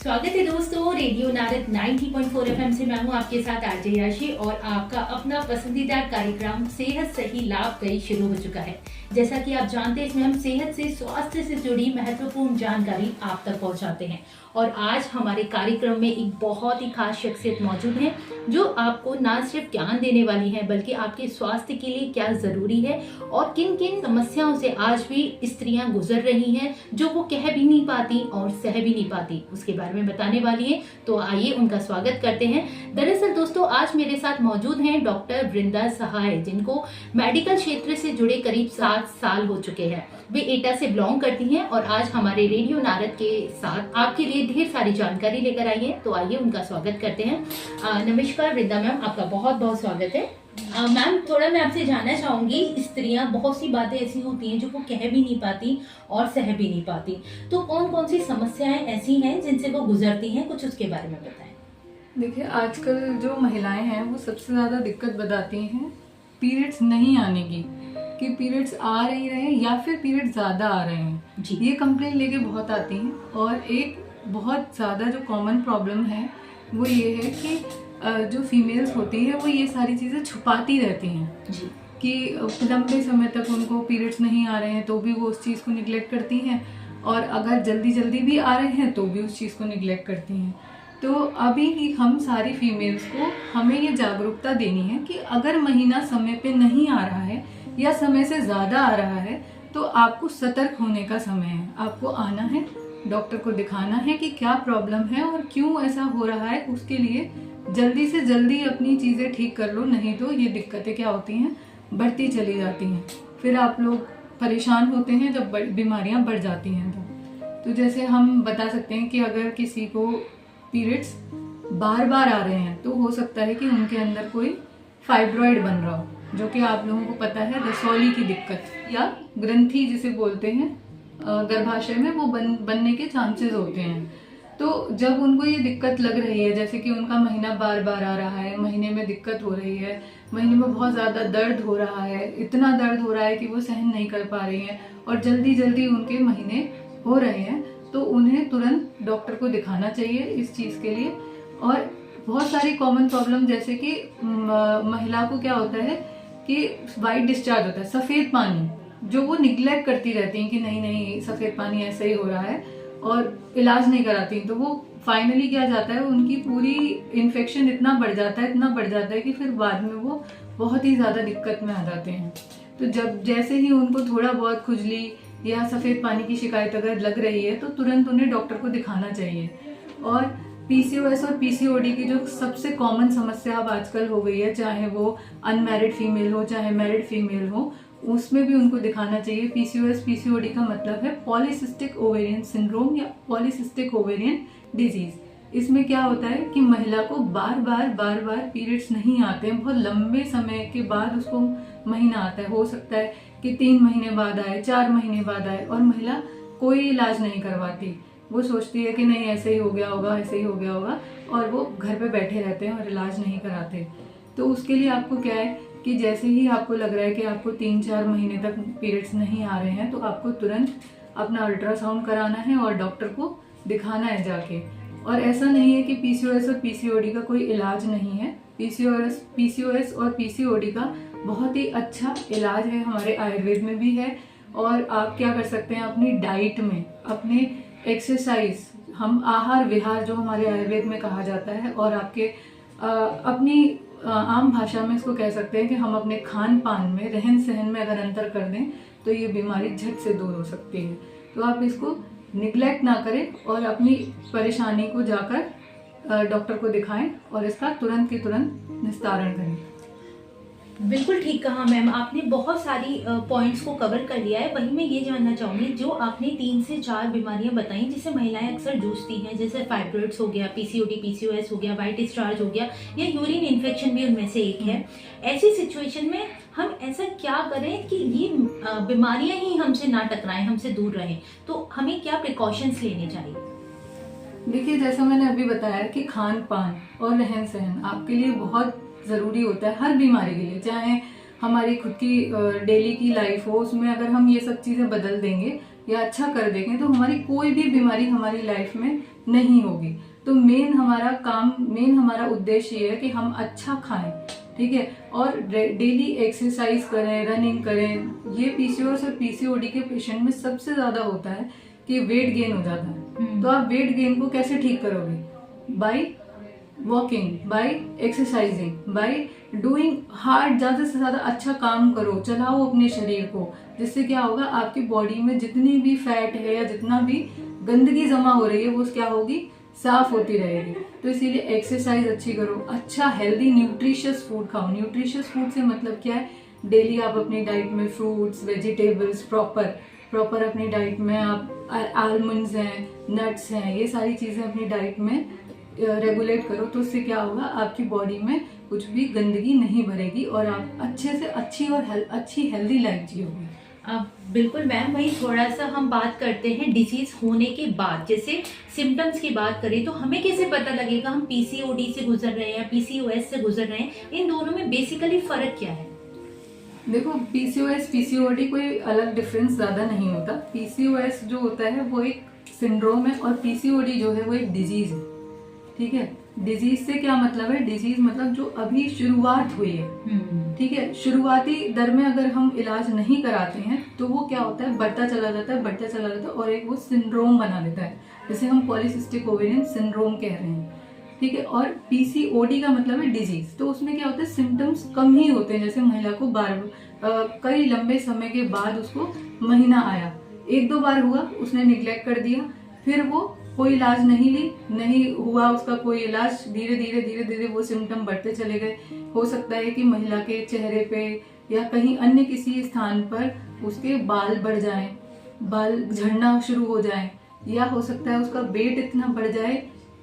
स्वागत है दोस्तों रेडियो नारद 90.4 एफएम से। मैं हूं आपके साथ आरजे याशी और आपका अपना पसंदीदा कार्यक्रम सेहत सही लाभ कई शुरू हो चुका है। जैसा कि आप जानते हैं, इसमें हम सेहत से स्वास्थ्य से जुड़ी महत्वपूर्ण जानकारी आप तक पहुंचाते हैं। और आज हमारे कार्यक्रम में एक बहुत ही खास शख्सियत मौजूद है जो आपको ना सिर्फ ज्ञान देने वाली है बल्कि आपके स्वास्थ्य के लिए क्या जरूरी है और किन किन समस्याओं से आज भी स्त्रियां गुजर रही हैं जो वो कह भी नहीं पाती और सह भी नहीं पाती, उसके बारे में बताने वाली है। तो आइए उनका स्वागत करते हैं। दरअसल दोस्तों, आज मेरे साथ मौजूद हैं डॉक्टर वृंदा सहाय, जिनको मेडिकल क्षेत्र से जुड़े करीब 7 साल हो चुके हैं। वे एटा से बिलोंग करती हैं और आज हमारे रेडियो नारद के साथ आपके लिए ढेर सारी जानकारी लेकर आई है। तो आइए उनका स्वागत करते हैं। नमस्कार वृंदा मैम, आपका बहुत बहुत स्वागत है। मैम, थोड़ा मैं आपसे जानना चाहूंगी, स्त्रियां बहुत सी बातें ऐसी होती हैं जो वो कह भी नहीं पाती और सह भी नहीं पाती, तो कौन कौन सी समस्याएं ऐसी हैं जिनसे वो गुजरती हैं, कुछ उसके बारे में बताएं। देखिए, आजकल जो महिलाएं हैं वो सबसे ज़्यादा दिक्कत बताती हैं पीरियड्स नहीं आने की, कि पीरियड्स आ रही रहे या फिर पीरियड्स ज़्यादा आ रहे हैं जी। ये कंप्लेंट लेके बहुत आती हैं। और एक बहुत ज़्यादा जो कॉमन प्रॉब्लम है वो ये है कि जो फीमेल्स होती है वो ये सारी चीज़ें छुपाती रहती हैं जी, कि लंबे समय तक उनको पीरियड्स नहीं आ रहे हैं तो भी वो उस चीज़ को निगलेक्ट करती हैं, और अगर जल्दी जल्दी भी आ रहे हैं तो भी उस चीज़ को निगलेक्ट करती हैं। तो अभी ही हम सारी फीमेल्स को हमें ये जागरूकता देनी है कि अगर महीना समय पे नहीं आ रहा है या समय से ज़्यादा आ रहा है तो आपको सतर्क होने का समय है। आपको आना है, डॉक्टर को दिखाना है कि क्या प्रॉब्लम है और क्यों ऐसा हो रहा है। उसके लिए जल्दी से जल्दी अपनी चीज़ें ठीक कर लो, नहीं तो ये दिक्कतें क्या होती हैं, बढ़ती चली जाती हैं। फिर आप लोग परेशान होते हैं जब बीमारियां बढ़ जाती हैं। तो जैसे हम बता सकते हैं कि अगर किसी को पीरियड्स बार बार आ रहे हैं तो हो सकता है कि उनके अंदर कोई फाइब्रॉइड बन रहा हो, जो कि आप लोगों को पता है रसौली की दिक्कत या ग्रंथि जिसे बोलते हैं गर्भाशय में, वो बनने के चांसेस होते हैं। तो जब उनको ये दिक्कत लग रही है, जैसे कि उनका महीना बार बार आ रहा है, महीने में दिक्कत हो रही है, महीने में बहुत ज़्यादा दर्द हो रहा है, इतना दर्द हो रहा है कि वो सहन नहीं कर पा रही हैं और जल्दी जल्दी उनके महीने हो रहे हैं, तो उन्हें तुरंत डॉक्टर को दिखाना चाहिए इस चीज़ के लिए। और बहुत सारी कॉमन प्रॉब्लम, जैसे कि महिला को क्या होता है कि वाइट डिस्चार्ज होता है, सफ़ेद पानी, जो वो निगलेक्ट करती रहती हैं कि नहीं नहीं सफ़ेद पानी ऐसे ही हो रहा है और इलाज नहीं कराती, तो वो फाइनली क्या जाता है, उनकी पूरी इन्फेक्शन इतना बढ़ जाता है कि फिर बाद में वो बहुत ही ज़्यादा दिक्कत में आ जाते हैं। तो जब जैसे ही उनको थोड़ा बहुत खुजली या सफ़ेद पानी की शिकायत अगर लग रही है तो तुरंत उन्हें डॉक्टर को दिखाना चाहिए। और पीसीओएस और पीसीओडी की जो सबसे कॉमन समस्या अब आजकल हो गई है, चाहे वो अनमैरिड फीमेल हो चाहे मैरिड फीमेल हो, उसमें भी उनको दिखाना चाहिए। पीसीओएस पीसीओडी का मतलब है पॉलीसिस्टिक ओवेरियन सिंड्रोम या पॉलीसिस्टिक ओवेरियन डिजीज। इसमें क्या होता है कि महिला को बार बार पीरियड्स नहीं आते हैं, बहुत लंबे समय के बाद उसको महीना आता है। हो सकता है कि 3 महीने बाद आए, 4 महीने बाद आए, और महिला कोई इलाज नहीं करवाती। वो सोचती है कि नहीं ऐसे ही हो गया होगा, ऐसे ही हो गया होगा, और वो घर पे बैठे रहते हैं और इलाज नहीं कराते। तो उसके लिए आपको क्या है कि जैसे ही आपको लग रहा है कि आपको 3-4 महीने तक पीरियड्स नहीं आ रहे हैं तो आपको तुरंत अपना अल्ट्रासाउंड कराना है और डॉक्टर को दिखाना है जाके। और ऐसा नहीं है कि पीसीओएस और पीसीओडी का कोई इलाज नहीं है। पीसीओएस और पीसीओडी का बहुत ही अच्छा इलाज है, हमारे आयुर्वेद में भी है। और आप क्या कर सकते हैं, अपनी डाइट में, अपने एक्सरसाइज, हम आहार विहार जो हमारे आयुर्वेद में कहा जाता है, और आपके अपनी आम भाषा में इसको कह सकते हैं कि हम अपने खान पान में, रहन सहन में अगर अंतर कर दें तो ये बीमारी झट से दूर हो सकती है। तो आप इसको निगलेक्ट ना करें और अपनी परेशानी को जाकर डॉक्टर को दिखाएं और इसका तुरंत के तुरंत निस्तारण करें। बिल्कुल ठीक कहा मैम, आपने बहुत सारी पॉइंट्स को कवर कर लिया है। वहीं मैं ये जानना चाहूँगी, जो आपने 3 से 4 बीमारियां बताई जिससे महिलाएं अक्सर जूझती हैं, जैसे फाइब्रॉइड्स हो गया, पीसीओडी पीसीओएस हो गया, वाइट डिस्चार्ज हो गया, या यूरिन इन्फेक्शन भी उनमें से एक है। ऐसी सिचुएशन में हम ऐसा क्या करें कि ये बीमारियां ही हमसे ना टकराएं, हमसे दूर रहें, तो हमें क्या प्रिकॉशंस लेने चाहिए? देखिए, जैसा मैंने अभी बताया कि खान पान और रहन सहन आपके लिए बहुत ज़रूरी होता है हर बीमारी के लिए। चाहे हमारी खुद की डेली की लाइफ हो, उसमें अगर हम ये सब चीज़ें बदल देंगे या अच्छा कर देंगे तो हमारी कोई भी बीमारी हमारी लाइफ में नहीं होगी। तो मेन हमारा उद्देश्य ये है कि हम अच्छा खाएं, ठीक है, और डेली एक्सरसाइज करें, रनिंग करें। ये पीसीओएस और पीसीओडी के पेशेंट में सबसे ज्यादा होता है कि वेट गेन हो जाता है। तो आप वेट गेन को कैसे ठीक करोगे? By walking, by exercising, by doing hard, ज्यादा से ज्यादा अच्छा काम करो, चलाओ अपने शरीर को। जिससे क्या होगा, आपकी बॉडी में जितनी भी फैट है या जितना भी गंदगी जमा हो रही है वो क्या होगी, साफ होती रहेगी। तो इसीलिए एक्सरसाइज अच्छी करो, अच्छा हेल्दी न्यूट्रिशियस फूड खाओ। न्यूट्रिशियस फूड से मतलब क्या है, डेली आप अपनी डाइट में फ्रूट्स, वेजिटेबल्स प्रॉपर अपनी डाइट में आप आलमंड्स हैं, नट्स हैं, ये सारी चीजें अपनी डाइट में रेगुलेट करो। तो उससे क्या होगा, आपकी बॉडी में कुछ भी गंदगी नहीं भरेगी और आप अच्छे से अच्छी हेल्दी लाइफ जियोगे। बिल्कुल मैम, वही थोड़ा सा हम बात करते हैं डिजीज होने के बाद। जैसे सिम्टम्स की बात करें तो हमें कैसे पता लगेगा हम पीसीओडी से गुजर रहे हैं या पीसीओएस से गुजर रहे हैं? इन दोनों में बेसिकली फर्क क्या है? देखो, पीसीओएस पीसीओडी कोई अलग डिफरेंस ज्यादा नहीं होता। पीसीओएस जो होता है वो एक सिंड्रोम है और पीसीओडी जो है वो एक डिजीज है, ठीक है। डिजीज से क्या मतलब है, डिजीज मतलब जो अभी शुरुआत हुई है, ठीक है। शुरुआती दर में अगर हम इलाज नहीं कराते हैं तो वो क्या होता है, बढ़ता चला जाता है और एक वो सिंड्रोम बना देता है, जिसे हम पॉलीसिस्टिक ओवेरियन सिंड्रोम कह रहे हैं, ठीक है। और पीसीओडी का मतलब है डिजीज। तो उसमें क्या होता है, सिम्टम्स कम ही होते हैं। जैसे महिला को कई लंबे समय के बाद उसको महीना आया, 1-2 बार हुआ, उसने निग्लेक्ट कर दिया, फिर वो कोई इलाज नहीं हुआ उसका कोई इलाज, धीरे धीरे वो सिम्टम बढ़ते चले गए। हो सकता है कि महिला के चेहरे पे या कहीं अन्य किसी स्थान पर उसके बाल बढ़ जाएं, बाल झड़ना शुरू हो जाएं, या हो सकता है उसका वेट इतना बढ़ जाए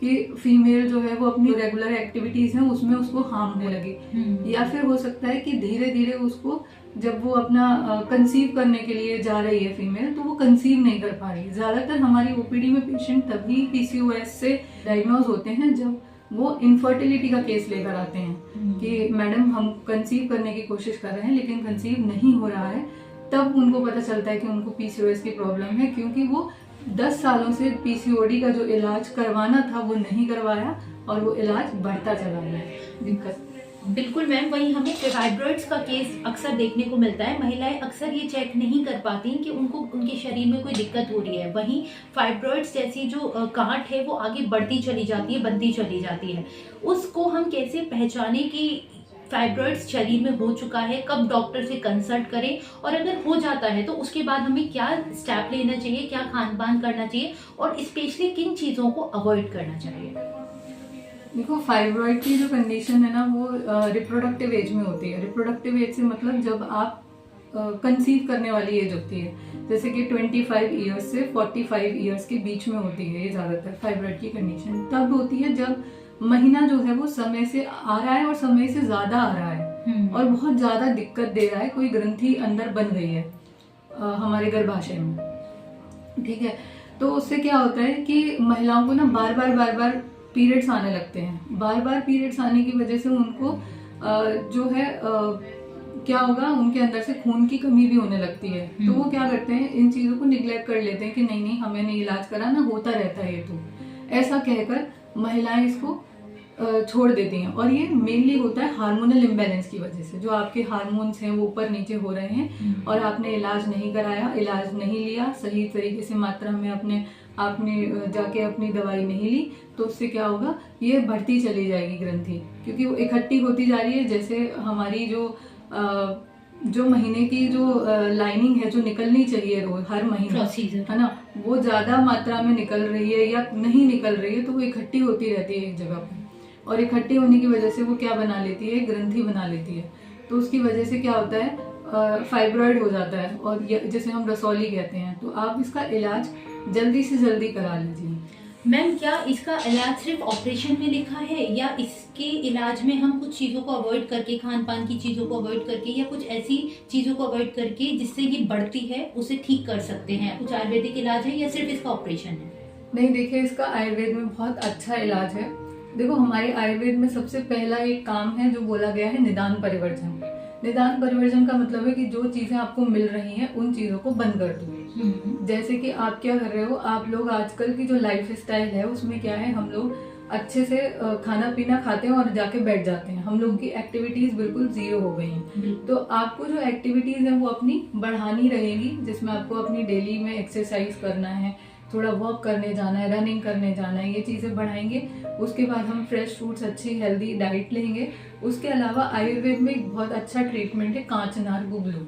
कि फीमेल जो है वो अपनी रेगुलर एक्टिविटीज हैं उसमें उसको हार्म होने लगे। या फिर हो सकता है कि धीरे धीरे उसको, जब वो अपना कंसीव करने के लिए जा रही है फीमेल, तो वो कंसीव नहीं कर पा रही। ज्यादातर हमारी ओपीडी में पेशेंट तभी पीसीओएस से डायग्नोज होते हैं जब वो इनफर्टिलिटी का केस लेकर आते हैं कि मैडम हम कंसीव करने की कोशिश कर रहे हैं लेकिन कंसीव नहीं हो रहा है। तब उनको पता चलता है कि उनको पीसीओएस की प्रॉब्लम है, क्योंकि वो 10 सालों से पीसीओडी का जो इलाज करवाना था वो नहीं करवाया और वो इलाज बढ़ता चला गया। दिक्कत बिल्कुल मैम, वही हमें फाइब्रॉइड्स का केस अक्सर देखने को मिलता है। महिलाएं अक्सर ये चेक नहीं कर पाती कि उनको उनके शरीर में कोई दिक्कत हो रही है। वहीं फाइब्रॉइड्स जैसी जो गांठ है वो आगे बढ़ती चली जाती है, बनती चली जाती है। उसको हम कैसे पहचाने कि फाइब्रॉइड्स शरीर में हो चुका है? कब डॉक्टर से कंसल्ट करें? और अगर हो जाता है तो उसके बाद हमें क्या स्टेप लेना चाहिए, क्या खान पान करना चाहिए और स्पेशली किन चीज़ों को अवॉइड करना चाहिए? देखो, फाइब्रॉइड की जो कंडीशन है ना वो रिप्रोडक्टिव एज में होती है। रिप्रोडक्टिव एज से मतलब जब आप कंसीव करने वाली एज होती है, जैसे कि 25 ईयर्स से 45 ईयर्स के बीच में होती है। ये ज्यादातर फाइब्रॉइड की कंडीशन तब होती है जब महीना जो है वो समय से आ रहा है और समय से ज्यादा आ रहा है और बहुत ज्यादा दिक्कत दे रहा है, कोई ग्रंथि अंदर बन गई है हमारे गर्भाशय में, ठीक है। तो उससे क्या होता है कि महिलाओं को ना बार बार पीरियड्स आने लगते हैं। बार बार पीरियड्स आने की वजह से उनको जो है क्या होगा, उनके अंदर से खून की कमी भी होने लगती है। तो वो क्या करते हैं, इन चीजों को निग्लेक्ट कर लेते हैं कि नहीं हमें नहीं इलाज कराना, होता रहता है ये। तो ऐसा कहकर महिलाएं इसको छोड़ देती हैं और ये मेनली होता है हार्मोनल इम्बैलेंस की वजह से। जो आपके हार्मोन्स हैं वो ऊपर नीचे हो रहे हैं और आपने इलाज नहीं कराया, इलाज नहीं लिया सही तरीके से, मात्रा में आपने जाके अपनी दवाई नहीं ली, तो उससे क्या होगा, ये बढ़ती चली जाएगी ग्रंथि, क्योंकि वो इकट्ठी होती जा रही है। जैसे हमारी जो महीने की जो लाइनिंग है जो निकलनी चाहिए रोज हर महीने, है ना, वो ज्यादा मात्रा में निकल रही है या नहीं निकल रही है, तो वो इकट्ठी होती रहती है एक जगह पर और इकट्ठी होने की वजह से वो क्या बना लेती है, ग्रंथि बना लेती है। तो उसकी वजह से क्या होता है, फाइब्रॉइड हो जाता है और जिसे हम रसौली कहते हैं। तो आप इसका इलाज जल्दी से जल्दी करा लीजिए। मैम, क्या इसका इलाज सिर्फ ऑपरेशन में लिखा है या इसके इलाज में हम कुछ चीज़ों को अवॉइड करके, खान पान की चीज़ों को अवॉइड करके या कुछ ऐसी चीज़ों को अवॉइड करके जिससे ये बढ़ती है उसे ठीक कर सकते हैं? कुछ आयुर्वेदिक इलाज है या सिर्फ इसका ऑपरेशन है? नहीं, देखिए, इसका आयुर्वेद में बहुत अच्छा इलाज है। देखो, हमारे आयुर्वेद में सबसे पहला एक काम है जो बोला गया है, निदान परिवर्जन। निदान परिवर्जन का मतलब है कि जो चीजें आपको मिल रही हैं उन चीजों को बंद कर दो। जैसे कि आप क्या कर रहे हो, आप लोग आजकल की जो लाइफ स्टाइल है उसमें क्या है, हम लोग अच्छे से खाना पीना खाते हैं और जाके बैठ जाते हैं। हम लोग की एक्टिविटीज बिल्कुल जीरो हो गई हैं। तो आपको जो एक्टिविटीज है वो अपनी बढ़ानी रहेगी, जिसमें आपको अपनी डेली में एक्सरसाइज करना है, थोड़ा वॉक करने जाना है, रनिंग करने जाना है, ये चीज़ें बढ़ाएंगे। उसके बाद हम फ्रेश फ्रूट्स, अच्छी हेल्दी डाइट लेंगे। उसके अलावा आयुर्वेद में एक बहुत अच्छा ट्रीटमेंट है कांचनार गुगलू,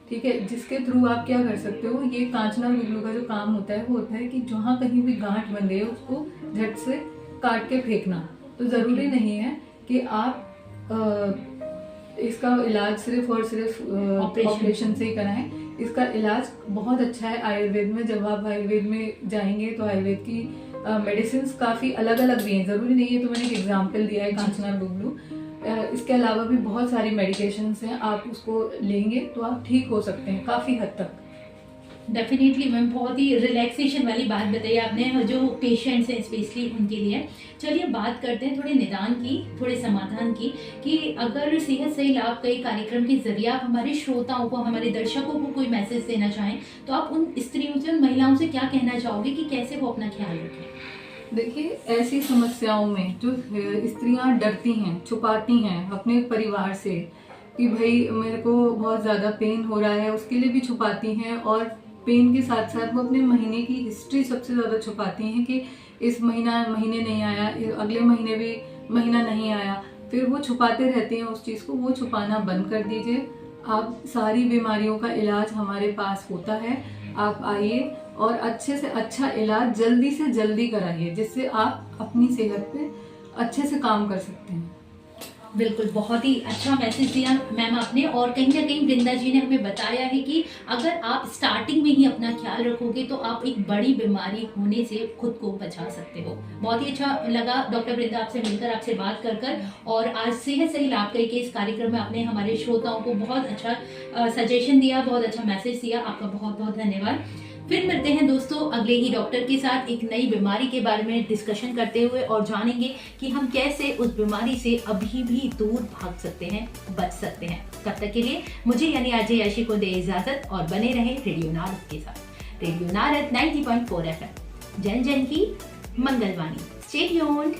ठीक है, जिसके थ्रू आप क्या कर सकते हो, ये कांचनार गुगलू का जो काम होता है वो होता है कि जहाँ कहीं भी गांठ बन गई है उसको झट से काट के फेंकना। तो ज़रूरी नहीं है कि आप इसका इलाज सिर्फ और सिर्फ ऑपरेशन से ही कराएं। इसका इलाज बहुत अच्छा है आयुर्वेद में। जब आप आयुर्वेद में जाएंगे तो आयुर्वेद की मेडिसिन काफ़ी अलग अलग भी हैं, ज़रूरी नहीं है। तो मैंने एक एग्जाम्पल दिया है कांचनार गुगलू। इसके अलावा भी बहुत सारी मेडिकेशंस हैं, आप उसको लेंगे तो आप ठीक हो सकते हैं काफ़ी हद तक। डेफिनेटली मैम, बहुत ही रिलैक्सेशन वाली बात बताई आपने, जो पेशेंट्स हैं स्पेशली उनके लिए। चलिए बात करते हैं थोड़े निदान की, थोड़े समाधान की, कि अगर सेहत सही लाभ कई कार्यक्रम के जरिए आप हमारे श्रोताओं को, हमारे दर्शकों को कोई मैसेज देना चाहें तो आप उन स्त्रियों से, उन महिलाओं से क्या कहना चाहोगे कि कैसे वो अपना ख्याल रखें? देखिए, ऐसी समस्याओं में जो स्त्रियां डरती हैं, छुपाती हैं अपने परिवार से कि भाई मेरे को बहुत ज़्यादा पेन हो रहा है, उसके लिए भी छुपाती हैं। और पेन के साथ साथ वो अपने महीने की हिस्ट्री सबसे ज़्यादा छुपाती हैं कि इस महीने नहीं आया, अगले महीने भी महीना नहीं आया, फिर वो छुपाते रहते हैं उस चीज़ को। वो छुपाना बंद कर दीजिए। आप सारी बीमारियों का इलाज हमारे पास होता है, आप आइए और अच्छे से अच्छा इलाज जल्दी से जल्दी कराइए, जिससे आप अपनी सेहत पे अच्छे से काम कर सकते हैं। बिल्कुल, बहुत ही अच्छा मैसेज दिया मैम आपने। और कहीं ना कहीं वृंदा जी ने हमें बताया है कि अगर आप स्टार्टिंग में ही अपना ख्याल रखोगे तो आप एक बड़ी बीमारी होने से खुद को बचा सकते हो। बहुत ही अच्छा लगा डॉक्टर वृंदा आपसे मिलकर, आपसे बात कर कर। और आज सेहत सही लाभकारी के इस कार्यक्रम में आपने हमारे श्रोताओं को बहुत अच्छा सजेशन दिया, बहुत अच्छा मैसेज दिया। आपका बहुत बहुत धन्यवाद। फिर मिलते हैं दोस्तों अगले ही डॉक्टर के साथ एक नई बीमारी के बारे में डिस्कशन करते हुए, और जानेंगे कि हम कैसे उस बीमारी से अभी भी दूर भाग सकते हैं, बच सकते हैं। तब तक के लिए मुझे यानी आरजे याशी को दे इजाजत और बने रहे रेडियो नारद के साथ। रेडियो नारद 90.4 FM, जन जन की मंगलवाणी। Stay tuned.